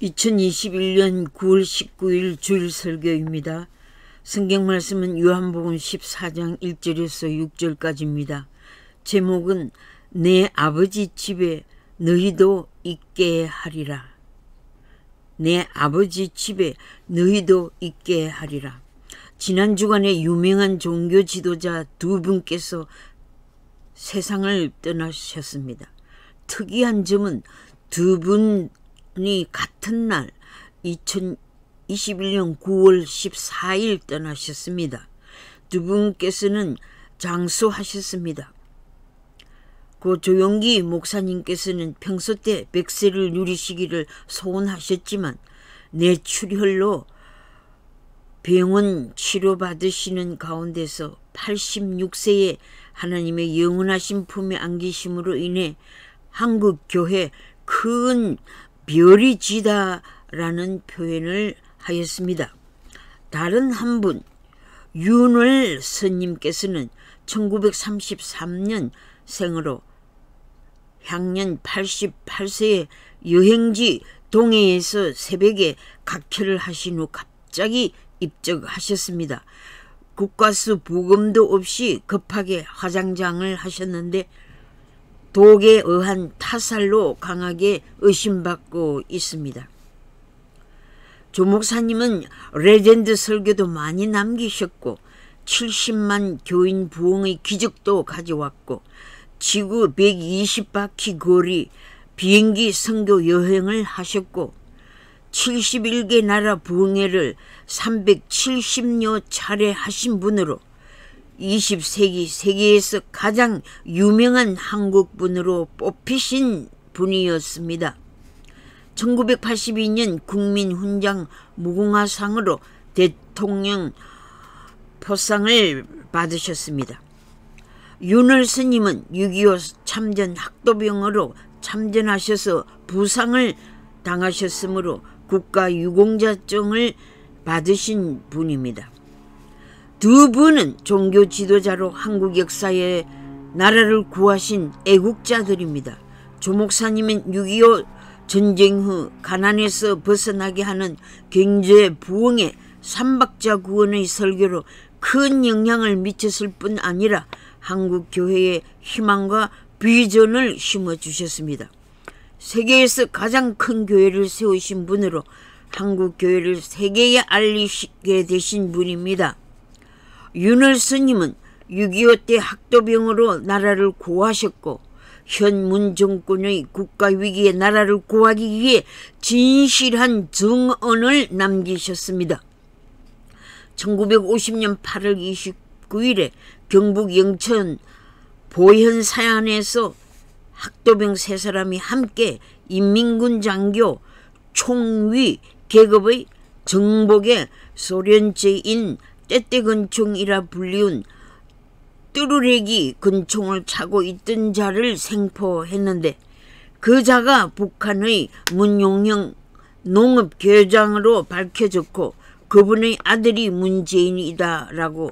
2021년 9월 19일 주일 설교입니다. 성경 말씀은 요한복음 14장 1절에서 6절까지입니다. 제목은 내 아버지 집에 너희도 있게 하리라. 내 아버지 집에 너희도 있게 하리라. 지난 주간에 유명한 종교 지도자 두 분께서 세상을 떠나셨습니다. 특이한 점은 두 분이 같은 날 2021년 9월 14일 떠나셨습니다. 두 분께서는 장수하셨습니다. 고 조용기 목사님께서는 평소 때 백세를 누리시기를 소원하셨지만 뇌출혈로 병원 치료받으시는 가운데서 86세에 하나님의 영원하신 품에 안기심으로 인해 한국교회 큰 별이 지다라는 표현을 하였습니다. 다른 한 분 윤월 스님께서는 1933년 생으로 향년 88세에 여행지 동해에서 새벽에 각혈을 하신 후 갑자기 입적하셨습니다. 국가수 부검도 없이 급하게 화장장을 하셨는데 독에 의한 타살로 강하게 의심받고 있습니다. 조 목사님은 레전드 설교도 많이 남기셨고 70만 교인 부흥의 기적도 가져왔고 지구 120바퀴 거리 비행기 선교 여행을 하셨고 71개 나라 부흥회를 370여 차례 하신 분으로 20세기 세계에서 가장 유명한 한국분으로 뽑히신 분이었습니다. 1982년 국민훈장 무궁화상으로 대통령 표상을 받으셨습니다. 윤월 스님은 6.25 참전 학도병으로 참전하셔서 부상을 당하셨으므로 국가유공자증을 받으신 분입니다. 두 분은 종교 지도자로 한국 역사에 나라를 구하신 애국자들입니다. 조 목사님은 6.25 전쟁 후 가난에서 벗어나게 하는 경제 부흥에 삼박자 구원의 설교로 큰 영향을 미쳤을 뿐 아니라 한국 교회에 희망과 비전을 심어주셨습니다. 세계에서 가장 큰 교회를 세우신 분으로 한국 교회를 세계에 알리게 되신 분입니다. 윤월 스님은 6.25 때 학도병으로 나라를 구하셨고 현 문 정권의 국가위기에 나라를 구하기 위해 진실한 정언을 남기셨습니다. 1950년 8월 29일에 경북 영천 보현사안에서 학도병 3사람이 함께 인민군 장교 총위 계급의 정복에 소련제인 떼떼건총이라 불리운 뚜루레기 건총을 차고 있던 자를 생포했는데 그 자가 북한의 문용영 농업교장으로 밝혀졌고 그분의 아들이 문재인이다라고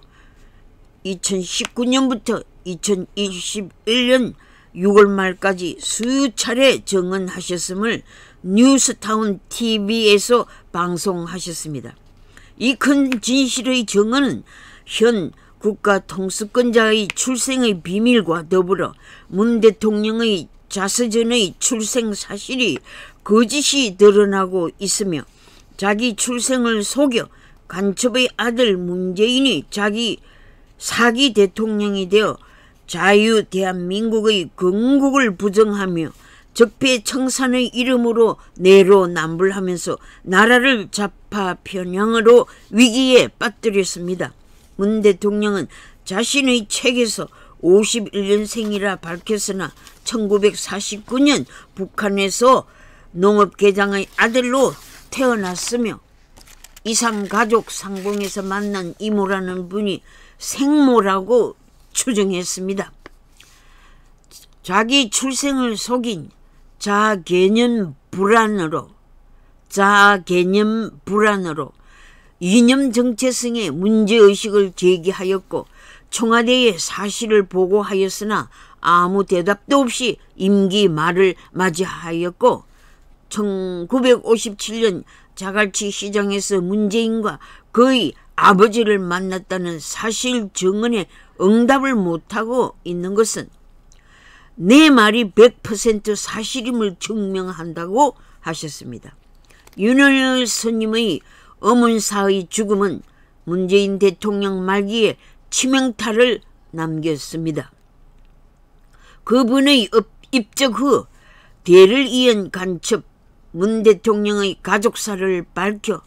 2019년부터 2021년 6월 말까지 수차례 증언하셨음을 뉴스타운 TV에서 방송하셨습니다. 이 큰 진실의 증언은 현 국가 통수권자의 출생의 비밀과 더불어 문 대통령의 자서전의 출생 사실이 거짓이 드러나고 있으며 자기 출생을 속여 간첩의 아들 문재인이 자기 사기 대통령이 되어 자유 대한민국의 건국을 부정하며 적폐청산의 이름으로 내로남불하면서 나라를 좌파 편향으로 위기에 빠뜨렸습니다. 문 대통령은 자신의 책에서 51년생이라 밝혔으나 1949년 북한에서 농업계장의 아들로 태어났으며 이산가족 상봉에서 만난 이모라는 분이 생모라고 추정했습니다. 자기 출생을 속인 자아개념 불안으로 이념 정체성의 문제의식을 제기하였고 청와대에 사실을 보고하였으나 아무 대답도 없이 임기 말을 맞이하였고 1957년 자갈치 시장에서 문재인과 그의 아버지를 만났다는 사실 증언에 응답을 못하고 있는 것은 내 말이 100% 사실임을 증명한다고 하셨습니다. 윤석열 스님의 어문사의 죽음은 문재인 대통령 말기에 치명타를 남겼습니다. 그분의 입적 후 대를 이은 간첩 문 대통령의 가족사를 밝혀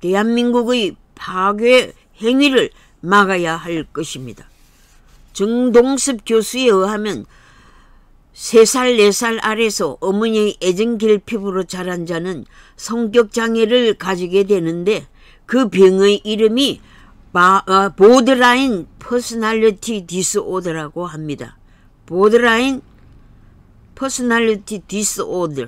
대한민국의 파괴 행위를 막아야 할 것입니다. 정동섭 교수에 의하면 3살, 4살 아래서 어머니의 애정결핍으로 자란 자는 성격장애를 가지게 되는데 그 병의 이름이 보더라인 퍼스널리티 디스오더라고 합니다. 보더라인 퍼스널리티 디스오더.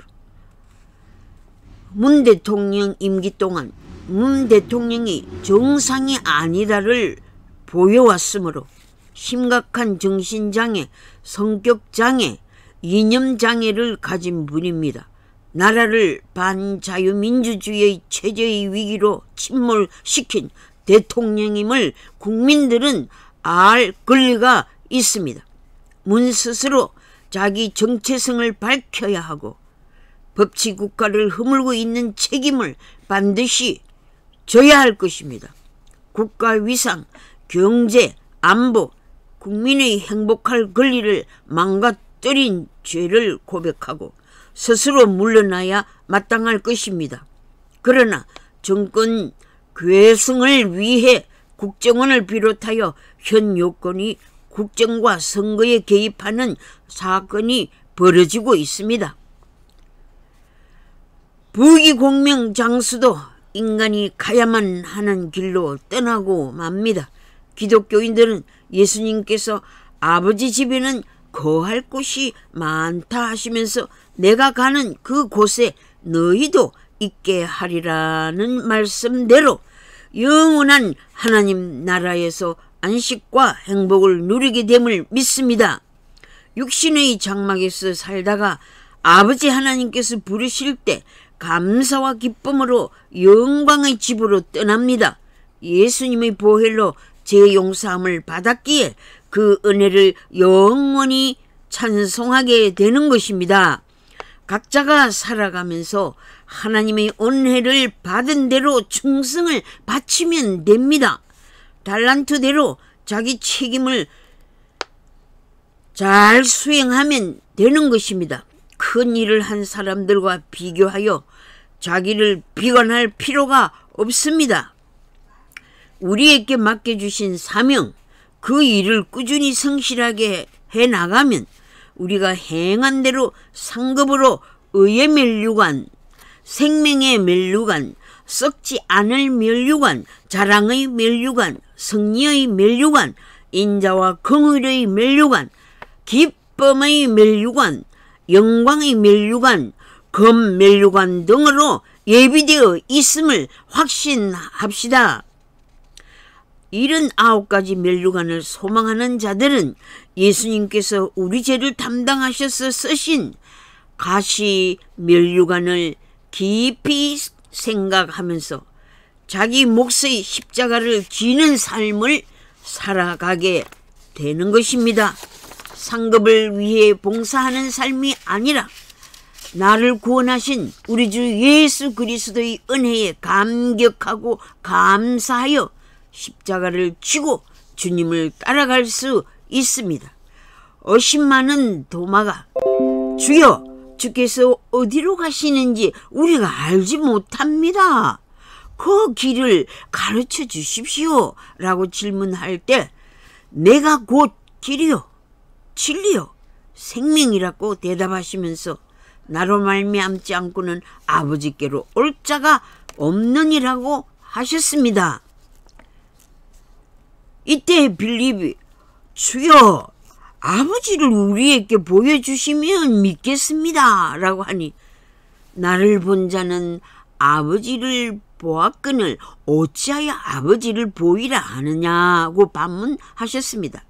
문 대통령 임기 동안 문 대통령이 정상이 아니다를 보여왔으므로 심각한 정신장애, 성격장애, 이념장애를 가진 분입니다. 나라를 반자유민주주의의 체제의 위기로 침몰시킨 대통령임을 국민들은 알 권리가 있습니다. 문 스스로 자기 정체성을 밝혀야 하고 법치국가를 허물고 있는 책임을 반드시 져야 할 것입니다. 국가 위상, 경제, 안보, 국민의 행복할 권리를 망가뜨린 죄를 고백하고 스스로 물러나야 마땅할 것입니다. 그러나 정권 괴승을 위해 국정원을 비롯하여 현 요건이 국정과 선거에 개입하는 사건이 벌어지고 있습니다. 부귀공명 장수도 인간이 가야만 하는 길로 떠나고 맙니다. 기독교인들은 예수님께서 아버지 집에는 거할 곳이 많다 하시면서 내가 가는 그곳에 너희도 있게 하리라는 말씀대로 영원한 하나님 나라에서 안식과 행복을 누리게 됨을 믿습니다. 육신의 장막에서 살다가 아버지 하나님께서 부르실 때 감사와 기쁨으로 영광의 집으로 떠납니다. 예수님의 보혈로 제 용서함을 받았기에 그 은혜를 영원히 찬송하게 되는 것입니다. 각자가 살아가면서 하나님의 은혜를 받은 대로 충성을 바치면 됩니다. 달란트대로 자기 책임을 잘 수행하면 되는 것입니다. 큰 일을 한 사람들과 비교하여 자기를 비관할 필요가 없습니다. 우리에게 맡겨주신 사명, 그 일을 꾸준히 성실하게 해나가면 우리가 행한 대로 상급으로 의의 면류관, 생명의 면류관, 썩지 않을 면류관, 자랑의 면류관, 승리의 면류관, 인자와 긍휼의 면류관, 기쁨의 면류관, 영광의 면류관, 검 면류관 등으로 예비되어 있음을 확신합시다. 79가지 면류관을 소망하는 자들은 예수님께서 우리 죄를 담당하셔서 쓰신 가시 면류관을 깊이 생각하면서 자기 몫의 십자가를 지는 삶을 살아가게 되는 것입니다. 상급을 위해 봉사하는 삶이 아니라 나를 구원하신 우리 주 예수 그리스도의 은혜에 감격하고 감사하여 십자가를 지고 주님을 따라갈 수 있습니다. 어심 많은 도마가 주여 주께서 어디로 가시는지 우리가 알지 못합니다. 그 길을 가르쳐 주십시오 라고 질문할 때 내가 곧 길이요 진리요 생명이라고 대답하시면서 나로 말미암지 않고는 아버지께로 올 자가 없느니라고 하셨습니다. 이때 빌립이 주여 아버지를 우리에게 보여주시면 믿겠습니다 라고 하니 나를 본 자는 아버지를 보았거늘 어찌하여 아버지를 보이라 하느냐고 반문하셨습니다.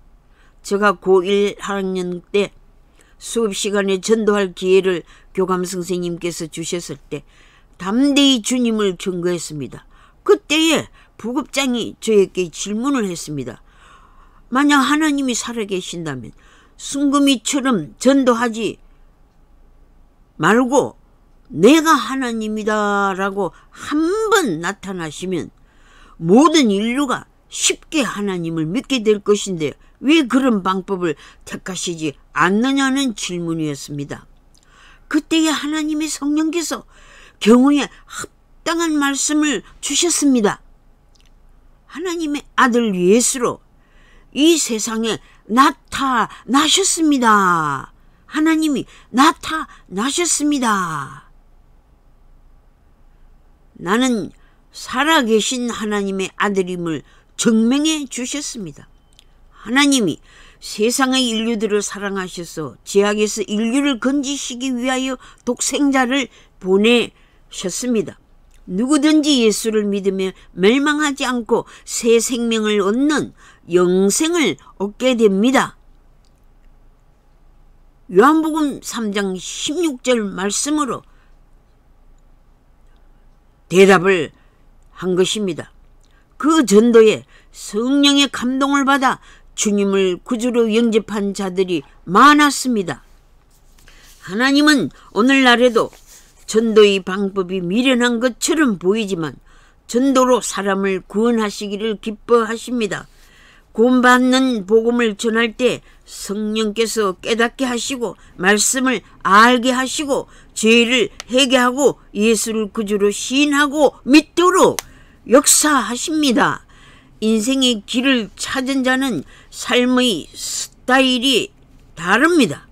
제가 고1 학년 때 수업 시간에 전도할 기회를 교감 선생님께서 주셨을 때 담대히 주님을 증거했습니다. 그때에 부급장이 저에게 질문을 했습니다. 만약 하나님이 살아계신다면 순금이처럼 전도하지 말고 내가 하나님이다 라고 한 번 나타나시면 모든 인류가 쉽게 하나님을 믿게 될 것인데 왜 그런 방법을 택하시지 않느냐는 질문이었습니다. 그때에 하나님의 성령께서 경우에 합당한 말씀을 주셨습니다. 하나님의 아들 예수로 이 세상에 나타나셨습니다. 하나님이 나타나셨습니다. 나는 살아계신 하나님의 아들임을 증명해 주셨습니다. 하나님이 세상의 인류들을 사랑하셔서 죄악에서 인류를 건지시기 위하여 독생자를 보내셨습니다. 누구든지 예수를 믿으며 멸망하지 않고 새 생명을 얻는 영생을 얻게 됩니다. 요한복음 3장 16절 말씀으로 대답을 한 것입니다. 그 전도에 성령의 감동을 받아 주님을 구주로 영접한 자들이 많았습니다. 하나님은 오늘날에도 전도의 방법이 미련한 것처럼 보이지만 전도로 사람을 구원하시기를 기뻐하십니다. 구원받는 복음을 전할 때 성령께서 깨닫게 하시고 말씀을 알게 하시고 죄를 회개하고 예수를 구주로 시인하고 믿도록 역사하십니다. 인생의 길을 찾은 자는 삶의 스타일이 다릅니다.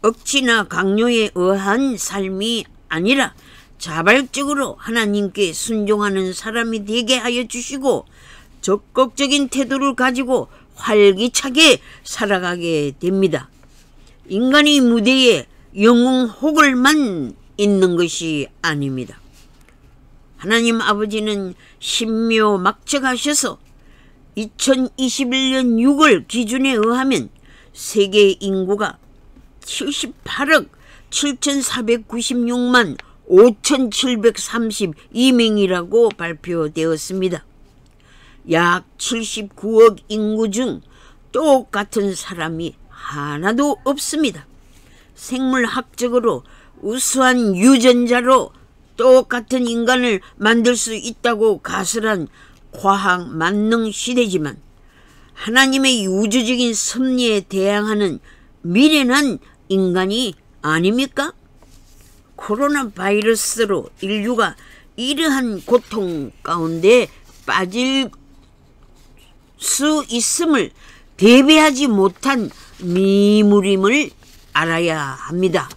억지나 강요에 의한 삶이 아니라 자발적으로 하나님께 순종하는 사람이 되게 하여 주시고 적극적인 태도를 가지고 활기차게 살아가게 됩니다. 인간이 무대에 영웅호걸만 있는 것이 아닙니다. 하나님 아버지는 신묘막측하셔서 2021년 6월 기준에 의하면 세계 인구가 78억 7,496만 5,732명이라고 발표되었습니다. 약 79억 인구 중 똑같은 사람이 하나도 없습니다. 생물학적으로 우수한 유전자로 똑같은 인간을 만들 수 있다고 가설한 과학 만능 시대지만 하나님의 우주적인 섭리에 대항하는 미련한 인간이 아닙니까? 코로나 바이러스로 인류가 이러한 고통 가운데 빠질 수 있음을 대비하지 못한 미물임을 알아야 합니다.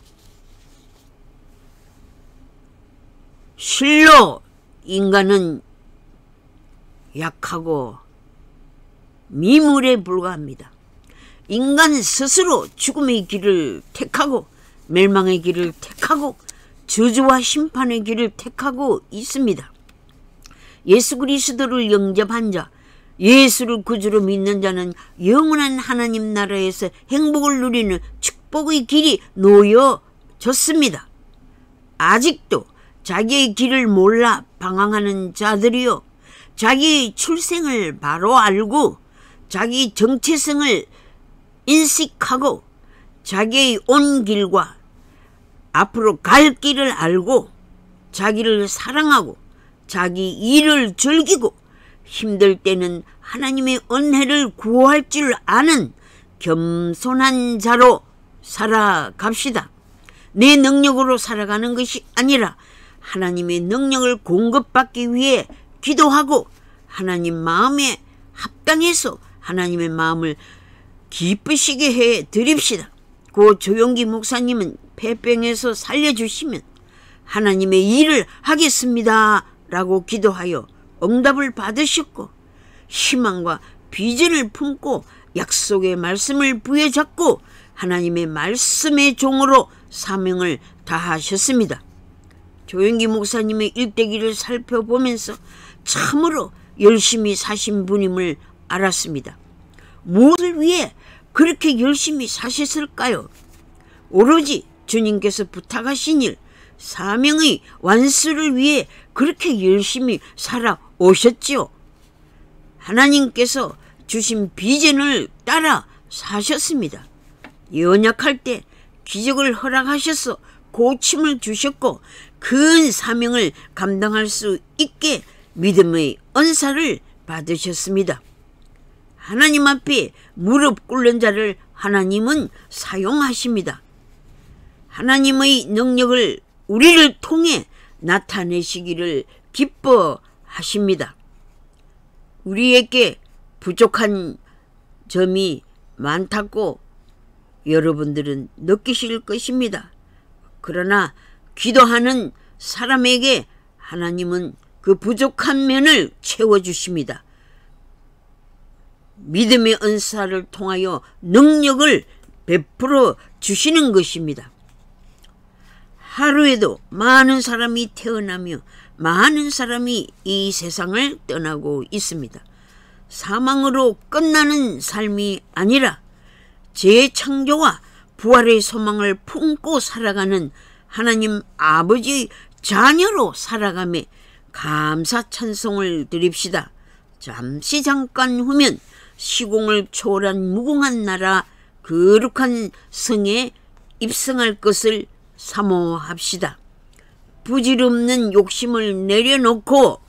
실로 인간은 약하고 미물에 불과합니다. 인간 스스로 죽음의 길을 택하고 멸망의 길을 택하고 저주와 심판의 길을 택하고 있습니다. 예수 그리스도를 영접한 자, 예수를 구주로 믿는 자는 영원한 하나님 나라에서 행복을 누리는 축복의 길이 놓여졌습니다. 아직도 자기의 길을 몰라 방황하는 자들이요, 자기의 출생을 바로 알고 자기 정체성을 인식하고 자기의 온 길과 앞으로 갈 길을 알고 자기를 사랑하고 자기 일을 즐기고 힘들 때는 하나님의 은혜를 구할 줄 아는 겸손한 자로 살아갑시다. 내 능력으로 살아가는 것이 아니라 하나님의 능력을 공급받기 위해 기도하고 하나님 마음에 합당해서 하나님의 마음을 기쁘시게 해 드립시다. 고 조용기 목사님은 폐병에서 살려주시면 하나님의 일을 하겠습니다 라고 기도하여 응답을 받으셨고 희망과 비전을 품고 약속의 말씀을 부여잡고 하나님의 말씀의 종으로 사명을 다하셨습니다. 조용기 목사님의 일대기를 살펴보면서 참으로 열심히 사신 분임을 알았습니다. 무엇을 위해 그렇게 열심히 사셨을까요? 오로지 주님께서 부탁하신 일, 사명의 완수를 위해 그렇게 열심히 살아오셨지요. 하나님께서 주신 비전을 따라 사셨습니다. 연약할 때 기적을 허락하셔서 고침을 주셨고 큰 사명을 감당할 수 있게 믿음의 은사를 받으셨습니다. 하나님 앞에 무릎 꿇는 자를 하나님은 사용하십니다. 하나님의 능력을 우리를 통해 나타내시기를 기뻐하십니다. 우리에게 부족한 점이 많다고 여러분들은 느끼실 것입니다. 그러나 기도하는 사람에게 하나님은 그 부족한 면을 채워주십니다. 믿음의 은사를 통하여 능력을 베풀어 주시는 것입니다. 하루에도 많은 사람이 태어나며 많은 사람이 이 세상을 떠나고 있습니다. 사망으로 끝나는 삶이 아니라 재창조와 부활의 소망을 품고 살아가는 하나님 아버지의 자녀로 살아가며 감사 찬송을 드립시다. 잠깐 후면 시공을 초월한 무궁한 나라 거룩한 성에 입성할 것을 사모합시다. 부질없는 욕심을 내려놓고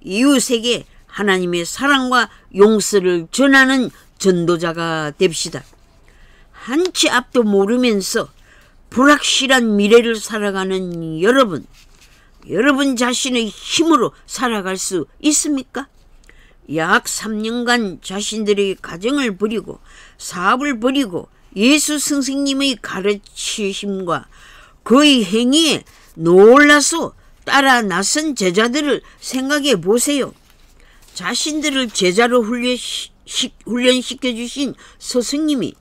이웃에게 하나님의 사랑과 용서를 전하는 전도자가 됩시다. 한치 앞도 모르면서 불확실한 미래를 살아가는 여러분 자신의 힘으로 살아갈 수 있습니까? 약 3년간 자신들의 가정을 버리고 사업을 버리고 예수 선생님의 가르치심과 그의 행위에 놀라서 따라 나선 제자들을 생각해 보세요. 자신들을 제자로 훈련시켜주신 스승님이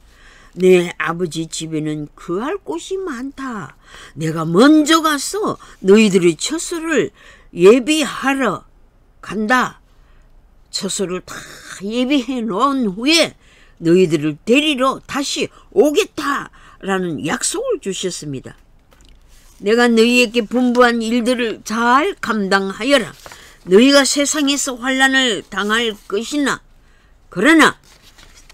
내 아버지 집에는 거할 곳이 많다. 내가 먼저 가서 너희들의 처소를 예비하러 간다. 처소를 다 예비해 놓은 후에 너희들을 데리러 다시 오겠다라는 약속을 주셨습니다. 내가 너희에게 분부한 일들을 잘 감당하여라. 너희가 세상에서 환난을 당할 것이나 그러나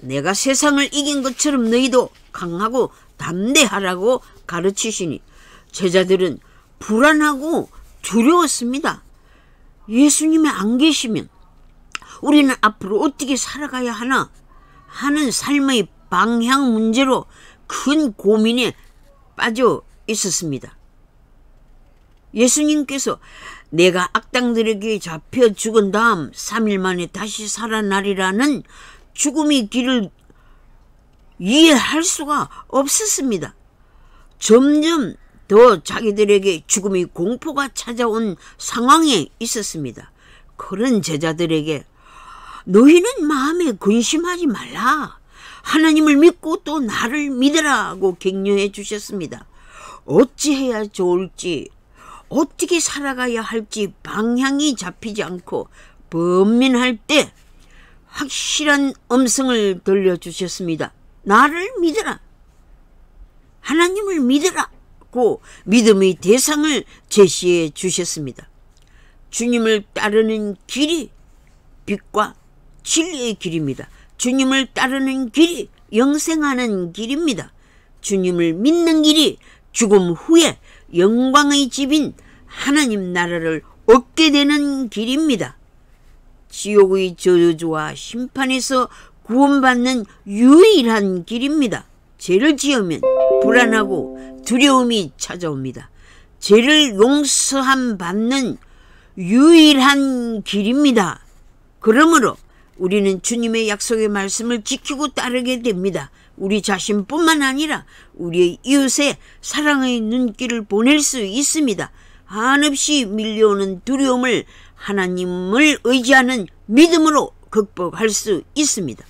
내가 세상을 이긴 것처럼 너희도 강하고 담대하라고 가르치시니 제자들은 불안하고 두려웠습니다. 예수님이 안 계시면 우리는 앞으로 어떻게 살아가야 하나 하는 삶의 방향 문제로 큰 고민에 빠져 있었습니다. 예수님께서 내가 악당들에게 잡혀 죽은 다음 3일 만에 다시 살아나리라는 죽음의 길을 이해할 수가 없었습니다. 점점 더 자기들에게 죽음의 공포가 찾아온 상황에 있었습니다. 그런 제자들에게 너희는 마음에 근심하지 말라. 하나님을 믿고 또 나를 믿으라고 격려해 주셨습니다. 어찌해야 좋을지 어떻게 살아가야 할지 방향이 잡히지 않고 번민할 때 확실한 음성을 들려주셨습니다. 나를 믿으라. 하나님을 믿으라고 믿음의 대상을 제시해 주셨습니다. 주님을 따르는 길이 빛과 진리의 길입니다. 주님을 따르는 길이 영생하는 길입니다. 주님을 믿는 길이 죽음 후에 영광의 집인 하나님 나라를 얻게 되는 길입니다. 지옥의 저주와 심판에서 구원받는 유일한 길입니다. 죄를 지으면 불안하고 두려움이 찾아옵니다. 죄를 용서함 받는 유일한 길입니다. 그러므로 우리는 주님의 약속의 말씀을 지키고 따르게 됩니다. 우리 자신뿐만 아니라 우리의 이웃에 사랑의 눈길을 보낼 수 있습니다. 한없이 밀려오는 두려움을 하나님을 의지하는 믿음으로 극복할 수 있습니다.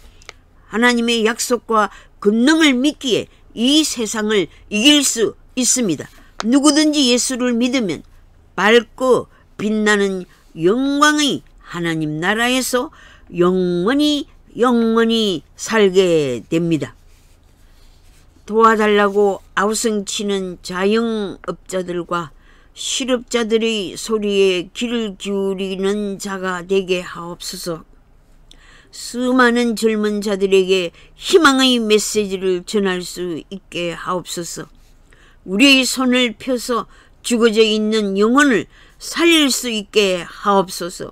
하나님의 약속과 권능을 믿기에 이 세상을 이길 수 있습니다. 누구든지 예수를 믿으면 밝고 빛나는 영광의 하나님 나라에서 영원히 영원히 살게 됩니다. 도와달라고 아우성치는 자영업자들과 실업자들의 소리에 귀를 기울이는 자가 되게 하옵소서. 수많은 젊은 자들에게 희망의 메시지를 전할 수 있게 하옵소서. 우리의 손을 펴서 죽어져 있는 영혼을 살릴 수 있게 하옵소서.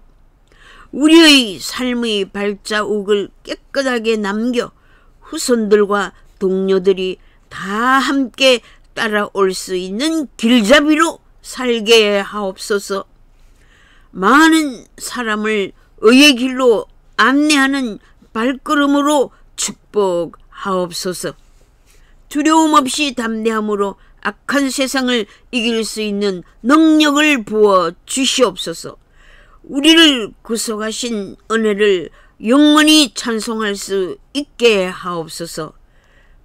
우리의 삶의 발자국을 깨끗하게 남겨 후손들과 동료들이 다 함께 따라올 수 있는 길잡이로 살게 하옵소서. 많은 사람을 의의 길로 안내하는 발걸음으로 축복하옵소서. 두려움 없이 담대함으로 악한 세상을 이길 수 있는 능력을 부어 주시옵소서. 우리를 구속하신 은혜를 영원히 찬송할 수 있게 하옵소서.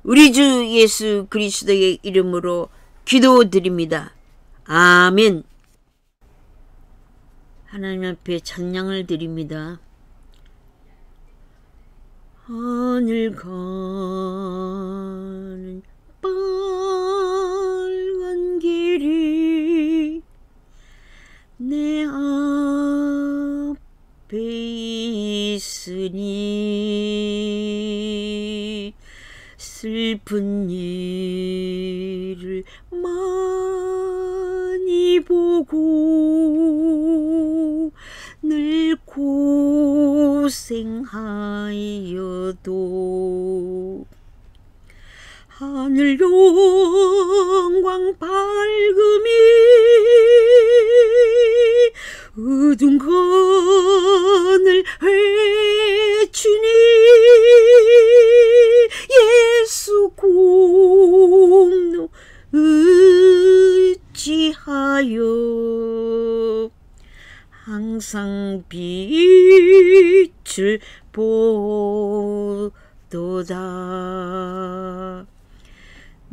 우리 주 예수 그리스도의 이름으로 기도드립니다. 아멘. 하나님 앞에 찬양을 드립니다. 하늘 가는 빨간 길이 내 앞에 있으니 슬픈 일을 많이 보고 늘 고생하여도 하늘 영광 밝음이 어두운 거늘 헤치니 예수 공로 의지하여 항상 빛을 보도다.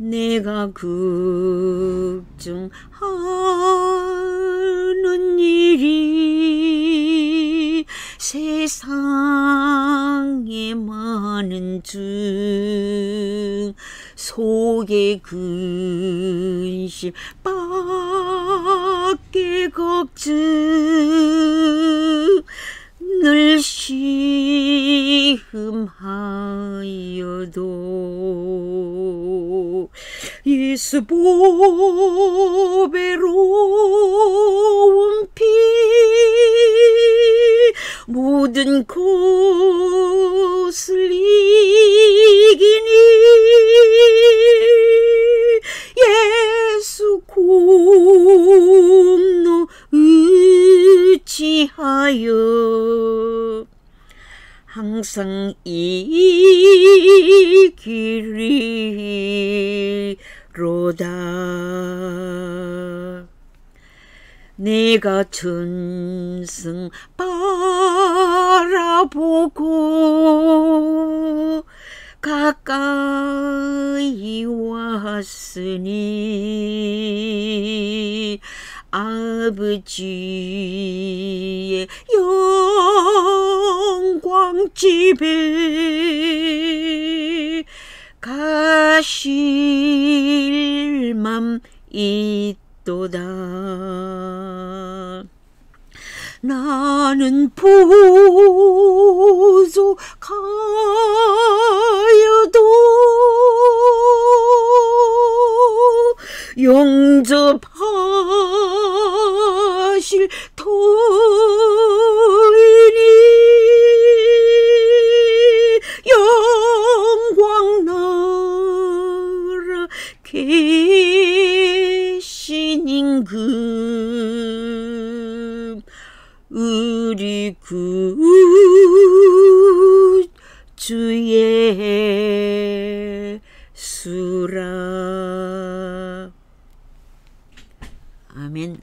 내가 걱정하는 일이 세상에 많은 중 속에 근심 밖에 걱정 늘 시험하여도 예수 보배로운 피 모든 것을 이기니 예수 공로 의지하여 항상 이기리로다. 내가 전승 바라보고 가까이 왔으니 아버지의 영광 집에 가실 맘 있도다. 나는 부족하여도 영접하실 터이니 영광 나라 계신 임금 우리 구주의 수라. 아멘.